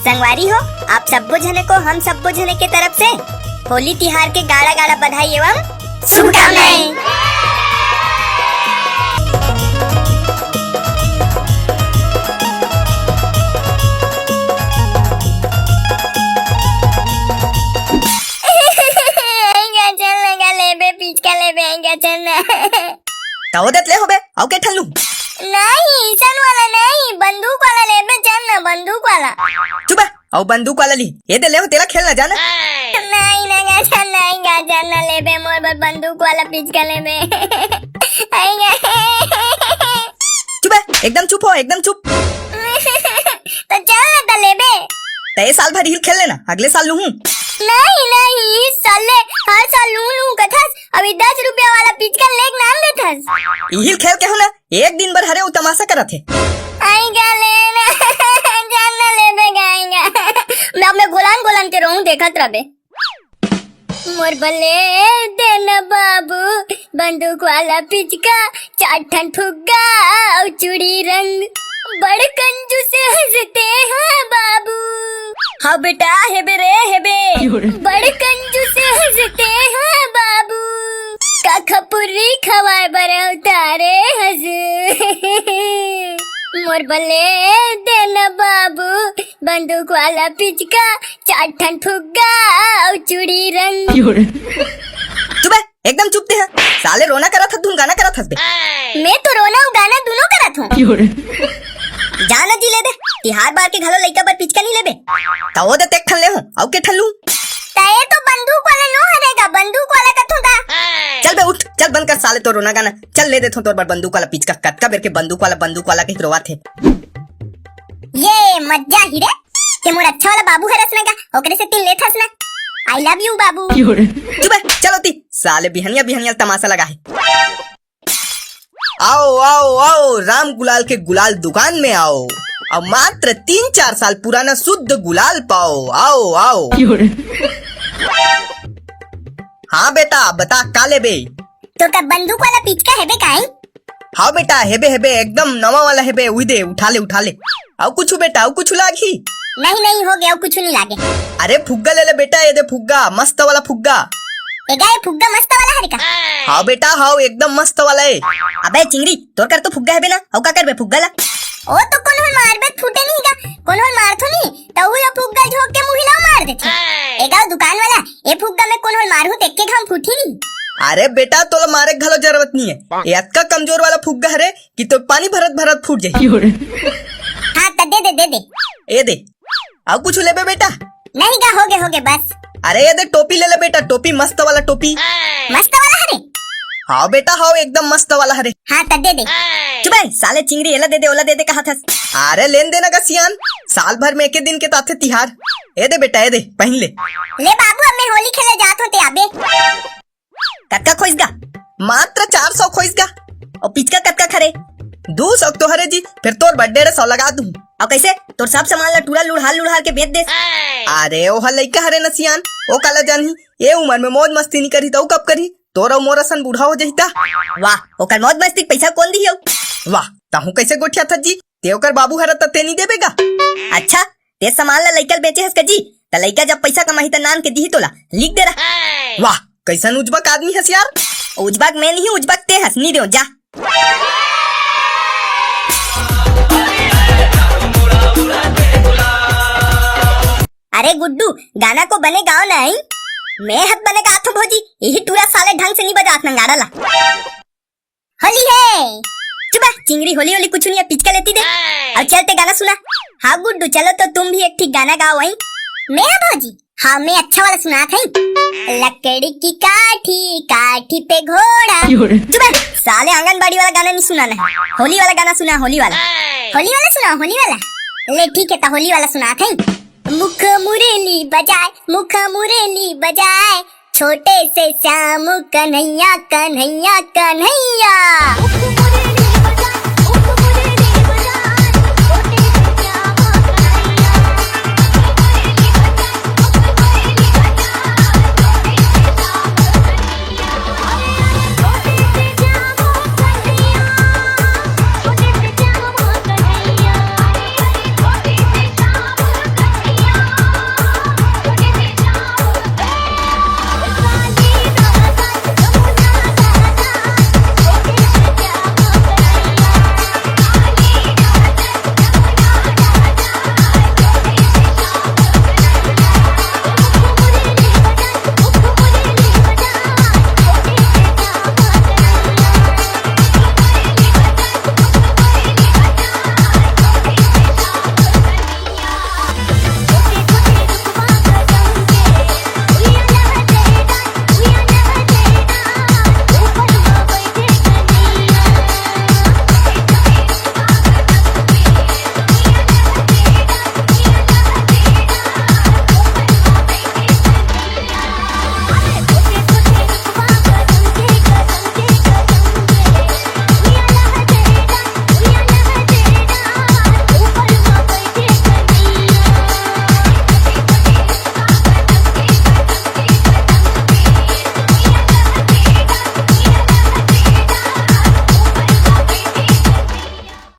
संगवारी हो, आप सबो जने को हम सबो जने के तरफ से होली तिहार के गाड़ा गाड़ा बधाई एवं शुभकामनाएं। ले होबे आउ के ठल्लू नहीं सन वाला नहीं, बंदूक वाला लेबे चल ना, बंदूक वाला। चुप है, आउ बंदूक वाला ली। ये दे ले हो, तेरा खेलना जाना। नहीं ना गाजर नहीं, गाजर ना लेबे मोर बर बंदूक वाला पिचका लेबे। चुप है, एकदम चुप हो, एकदम चुप। तो चल ना तो लेबे। ते साल भर हिल खेल लेना, अगले साल लूँ। नहीं इस साल ले, हर साल लूं कथस। अभी 10 रुपया वाला पिचका लेक नाम देथस। हिल खेल के हो ना, एक दिन भर हरे उ तमाशा करत है। आएगा लेना जानना लेबे गाएगा। मैं अपने गोलान के रहूं देखत रबे। मोर बले देना बाबू बंदूक वाला पिचका, 4 ठन फुग्गा और चूड़ी रंग, बड़ कंजूस हंसते हैं बाबू। हाँ बेटा हेबे रे हेबे, बड़ कंजूस हंसते हैं बाबू, का खपुरी खवाए बरे उतारे हंस। मोर बले देना बाबू बंदूक वाला पिचका, 4 ठन फुग्गा और चूड़ी रंग। चुप है, एकदम चुप ते है। साले रोना करत हस, धुन गाना करत हस बे। मैं तो रोना और गाना दोनों करत हूँ। जाना जी ले दे, तिहार बार के घलो लइका बर पिचका नहीं लेबे। तो दे तेक ठन ले हो, आउ के ठल्लू। ताए तो बंदूक वाला नो हरेगा, बंदूक वाला कथू दा। चल बे उठ, चल बंद कर साले तो रोना गाना। चल ले देथो तोर बर बंदूक वाला पिचका, कतका बेर के बंदूक वाला के रोवा थे। ये मज्जा ही रे, के मोर अच्छा वाला बाबू है रसना का, ओकरे से तीन लेथस ना। आई लव यू बाबू। चुप है, चलो ती साले बिहनिया तमाशा लगा है। आओ आओ आओ, राम गुलाल के गुलाल दुकान में आओ, अब मात्र 3-4 साल पुराना शुद्ध गुलाल पाओ। आओ आओ। हाँ बेटा बता का लेबे? तो का बंदूक वाला पिचका है बे काई? हाँ बेटा हेबे एकदम नवा वाला हेबे, उई दे उठा ले। आओ कुछ बेटा, आओ कुछ लागी? नहीं हो गया, कुछ नहीं लागे। अरे फुग्गा ले बेटा, ये दे फुग्गा, मस्त वाला फुग्गा। एगा ये फुग्गा मस्त वाला है का? हाँ बेटा हाँ, एकदम मस्त वाला है। अबे चिंगड़ी तोर कर तो फुग्गा है बे ना, औ का करबे फुग्गा ला? ओ तो कोनो मारबे फूटे नहीं का, कोनो मारथो नहीं तो वो फुग्गा झोक के मुहिला मार देथे। एगा दुकान वाला ए फुग्गा में कोनो मारहु देख के हम फूटी नहीं। अरे बेटा तोला मारे घलो जरूरत नहीं है, ये अतका कमजोर वाला फुग्गा है रे कि तो पानी भरत फूट जाए। हाँ तो दे ये दे। अब कुछ लेबे बेटा? नहीं का, हो गए बस। अरे ये दे टोपी ले बेटा, टोपी मस्त वाला टोपी। मस्त वाला हरे? हाँ बेटा हाँ, एकदम मस्त वाला हरे। हाँ तो दे। चुप है साले चिंगड़ी, एला दे ओला दे कहा था। अरे लेन देना का सियान, साल भर में एक दिन के ताथे तिहार। ये दे बेटा, ये दे पहन ले। ले बाबू अब मैं होली खेले जात होते आबे। कतका खोइसगा? मात्र 400 खोइसगा। और पिचका कतका खरे? 200 तो हरे जी, फिर तोर बर्थडे रे 100 लगा दूं। और कैसे तोर सब सामान ला टूरा लुढ़ाल के बेच दे। अरे ओ लइका हरे न सियान, ओ काला जानही, ये उम्र में मौज मस्ती नहीं करी तो कब करी? तोरा मोरा सन बूढ़ा हो जहिता। वाह ओकर मौज मस्ती पैसा कौन दी हो? वाह ताहू कैसे गोठिया था जी, ते ओकर बाबू हरा तते नहीं देबेगा। अच्छा ते सामान ला लइकल बेचे हस का जी, त लइका जब पैसा कमाही त नान के दी तोला लिख दे रहा। वाह कैसन उजबक आदमी हस यार। उजबक मैं नहीं, उजबक ते हस, नहीं दो जा। अरे गुड्डू गाना को बने गाओ नहीं, मैं हद बने गा तो भौजी, यही टूरा साले ढंग से नहीं बजात नंगाड़ा ला। होली है चुप चिंगड़ी, होली कुछ नहीं है, पिचका लेती दे और चलते गाना सुना। हाँ गुड्डू चलो तो तुम भी एक ठीक गाना गाओ वही। मैं भौजी हाँ मैं अच्छा वाला सुना था। लकड़ी की काठी पे घोड़ा। चुप साले आंगनबाड़ी वाला गाना नहीं सुनाना है, होली वाला गाना सुना। होली वाला सुना, होली वाला। ले ठीक है तो होली वाला सुना था। मुख मुरेली बजाए छोटे से श्याम कन्हैया।